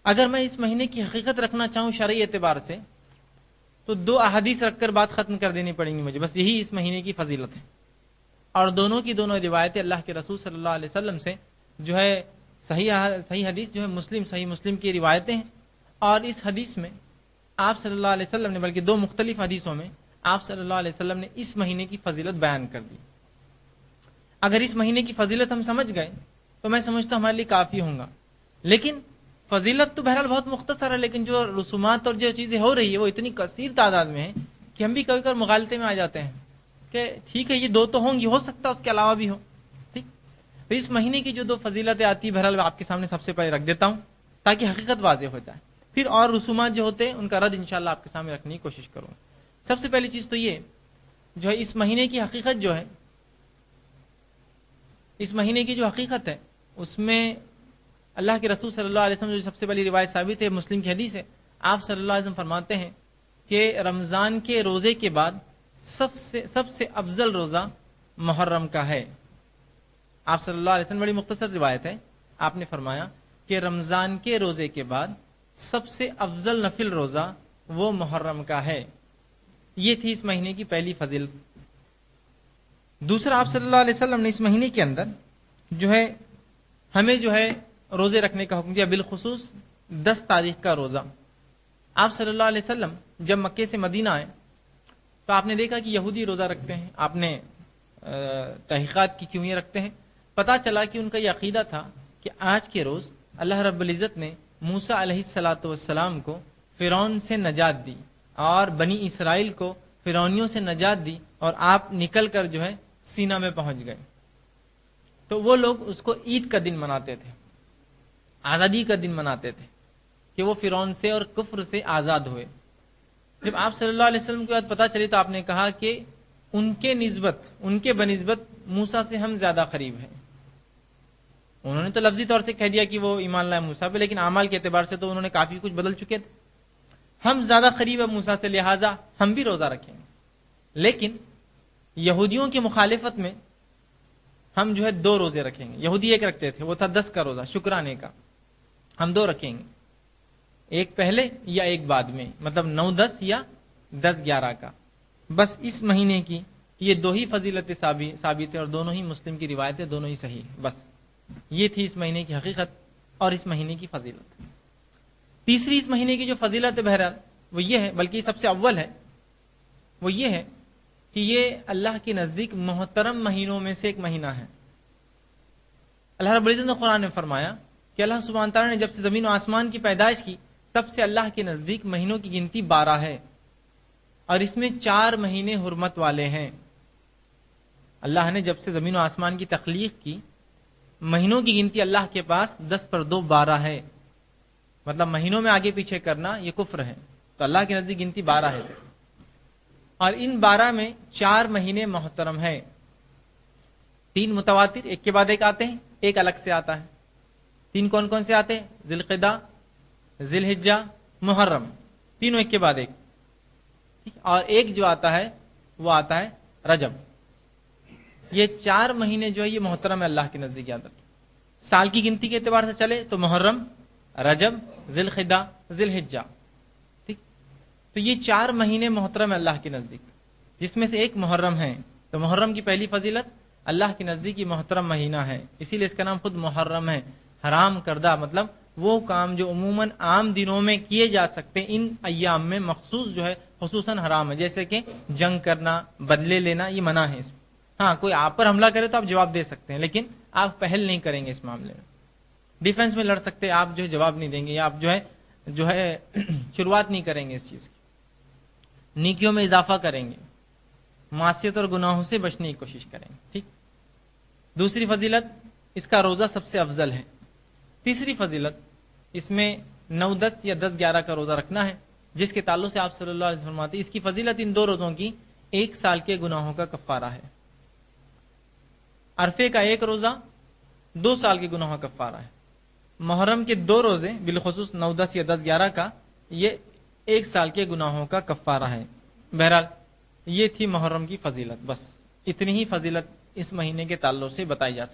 اگر میں اس مہینے کی حقیقت رکھنا چاہوں شرعی اعتبار سے تو 2 احادیث رکھ کر بات ختم کر دینی پڑیں گی مجھے، بس یہی اس مہینے کی فضیلت ہے، اور دونوں کی دونوں روایتیں اللہ کے رسول صلی اللہ علیہ وسلم سے جو ہے صحیح حدیث جو ہے صحیح مسلم کی روایتیں ہیں، اور اس حدیث میں آپ صلی اللہ علیہ وسلم نے، بلکہ 2 مختلف حدیثوں میں آپ صلی اللہ علیہ وسلم نے اس مہینے کی فضیلت بیان کر دی۔ اگر اس مہینے کی فضیلت ہم سمجھ گئے تو میں سمجھتا ہوں ہمارے لیے کافی ہوگا، لیکن فضیلت تو بہرحال بہت مختصر ہے، لیکن جو رسومات اور جو چیزیں ہو رہی ہے وہ اتنی کثیر تعداد میں ہیں کہ ہم بھی کبھی کبھی مغالطے میں آ جاتے ہیں کہ ٹھیک ہے یہ 2 تو ہوں گی، ہو سکتا ہے اس کے علاوہ بھی ہو۔ ٹھیک، تو اس مہینے کی جو 2 فضیلتیں آتی ہیں بہرحال آپ کے سامنے سب سے پہلے رکھ دیتا ہوں تاکہ حقیقت واضح ہو جائے، پھر اور رسومات جو ہوتے ہیں ان کا رد انشاءاللہ آپ کے سامنے رکھنے کی کوشش کروں۔ سب سے پہلی چیز تو یہ جو ہے اس مہینے کی حقیقت جو ہے، اس مہینے کی جو حقیقت ہے اس میں اللہ کے رسول صلی اللہ علیہ وسلم جو سب سے پہلی روایت ثابت ہے، مسلم کی حدیث ہے، آپ صلی اللہ علیہ وسلم فرماتے ہیں کہ رمضان کے روزے کے بعد سب سے افضل روزہ محرم کا ہے۔ آپ صلی اللہ علیہ وسلم بڑی مختصر روایت ہے، آپ نے فرمایا کہ رمضان کے روزے کے بعد سب سے افضل نفل روزہ وہ محرم کا ہے۔ یہ تھی اس مہینے کی پہلی فضیلت۔ دوسرا، آپ صلی اللہ علیہ وسلم نے اس مہینے کے اندر جو ہے ہمیں جو ہے روزے رکھنے کا حکم دیا، بالخصوص 10 تاریخ کا روزہ۔ آپ صلی اللہ علیہ وسلم جب مکے سے مدینہ آئے تو آپ نے دیکھا کہ یہودی روزہ رکھتے ہیں، آپ نے تحقیقات کی کیوں یہ رکھتے ہیں، پتہ چلا کہ ان کا یہ عقیدہ تھا کہ آج کے روز اللہ رب العزت نے موسیٰ علیہ السلام کو فرعون سے نجات دی اور بنی اسرائیل کو فرعونیوں سے نجات دی، اور آپ نکل کر جو ہے سینا میں پہنچ گئے۔ تو وہ لوگ اس کو عید کا دن مناتے تھے، آزادی کا دن مناتے تھے کہ وہ فرعون سے اور کفر سے آزاد ہوئے۔ جب آپ صلی اللہ علیہ وسلم کی بات پتہ چلی تو آپ نے کہا کہ ان کے بنسبت موسیٰ سے ہم زیادہ قریب ہیں۔ انہوں نے تو لفظی طور سے کہہ دیا کہ وہ ایمان لائے موسیٰ پہ، لیکن اعمال کے اعتبار سے تو انہوں نے کافی کچھ بدل چکے تھے۔ ہم زیادہ قریب ہیں موسیٰ سے، لہٰذا ہم بھی روزہ رکھیں گے، لیکن یہودیوں کی مخالفت میں ہم جو ہے 2 روزے رکھیں گے۔ یہودی 1 رکھتے تھے، وہ تھا 10 کا روزہ شکرانے کا، ہم 2 رکھیں گے، ایک پہلے یا ایک بعد میں، مطلب 9-10 یا 10-11 کا۔ بس اس مہینے کی یہ 2 ہی فضیلتیں ثابت ہیں، اور دونوں ہی مسلم کی روایتیں، دونوں ہی صحیح ہیں۔ بس یہ تھی اس مہینے کی حقیقت اور اس مہینے کی فضیلت۔ تیسری اس مہینے کی جو فضیلت ہے بہرحال وہ یہ ہے، بلکہ سب سے اول ہے، وہ یہ ہے کہ یہ اللہ کے نزدیک محترم مہینوں میں سے ایک مہینہ ہے۔ اللہ رب العزت نے قرآن میں فرمایا کہ اللہ سبحانہ تعالیٰ نے جب سے زمین و آسمان کی پیدائش کی تب سے اللہ کے نزدیک مہینوں کی گنتی 12 ہے، اور اس میں 4 مہینے حرمت والے ہیں۔ اللہ نے جب سے زمین و آسمان کی تخلیق کی، مہینوں کی گنتی اللہ کے پاس 10 پر 2 12 ہے، مطلب مہینوں میں آگے پیچھے کرنا یہ کفر ہے، تو اللہ کے نزدیک گنتی 12 ہے صرف، اور ان 12 میں 4 مہینے محترم ہے۔ 3 متواتر ایک کے بعد ایک آتے ہیں، ایک الگ سے آتا ہے۔ 3 کون کون سے آتے ہیں؟ ذی القعدہ، ذی الحجہ، محرم، تینوں ایک کے بعد ایک، اور ایک جو آتا ہے وہ آتا ہے رجب۔ یہ 4 مہینے جو ہے یہ محترم ہے اللہ کے نزدیک۔ یاد رکھیں، سال کی گنتی کے اعتبار سے چلے تو محرم، رجب، ذی القعدہ، ذی الحجہ، ٹھیک، تو یہ 4 مہینے محترم ہے اللہ کے نزدیک، جس میں سے ایک محرم ہے۔ تو محرم کی پہلی فضیلت، اللہ کے نزدیک یہ محترم مہینہ ہے، اسی لیے اس کا نام خود محرم ہے، حرام کردہ، مطلب وہ کام جو عموماً عام دنوں میں کیے جا سکتے ہیں ان ایام میں مخصوص جو ہے خصوصاً حرام ہے، جیسے کہ جنگ کرنا، بدلے لینا، یہ منع ہے اس میں۔ ہاں کوئی آپ پر حملہ کرے تو آپ جواب دے سکتے ہیں، لیکن آپ پہل نہیں کریں گے اس معاملے میں۔ ڈیفنس میں لڑ سکتے، آپ جو ہے جواب نہیں دیں گے، یا آپ جو ہے شروعات نہیں کریں گے اس چیز کی، نیکیوں میں اضافہ کریں گے، معصیت اور گناہوں سے بچنے کی کوشش کریں گے، ٹھیک۔ دوسری فضیلت، اس کا روزہ سب سے افضل ہے۔ تیسری فضیلت، اس میں 9-10 یا 10-11 کا روزہ رکھنا ہے، جس کے تعلق سے آپ صلی اللہ علیہ وسلم فرماتے ہیں اس کی فضیلت ان 2 روزوں کی 1 سال کے گناہوں کا کفارہ ہے۔ عرفے کا 1 روزہ 2 سال کے گناہوں کا کفارہ ہے۔ محرم کے 2 روزے بالخصوص 9-10 یا 10-11 کا یہ 1 سال کے گناہوں کا کفارہ ہے۔ بہرحال یہ تھی محرم کی فضیلت، بس اتنی ہی فضیلت اس مہینے کے تعلق سے بتائی جا سکتی ہے۔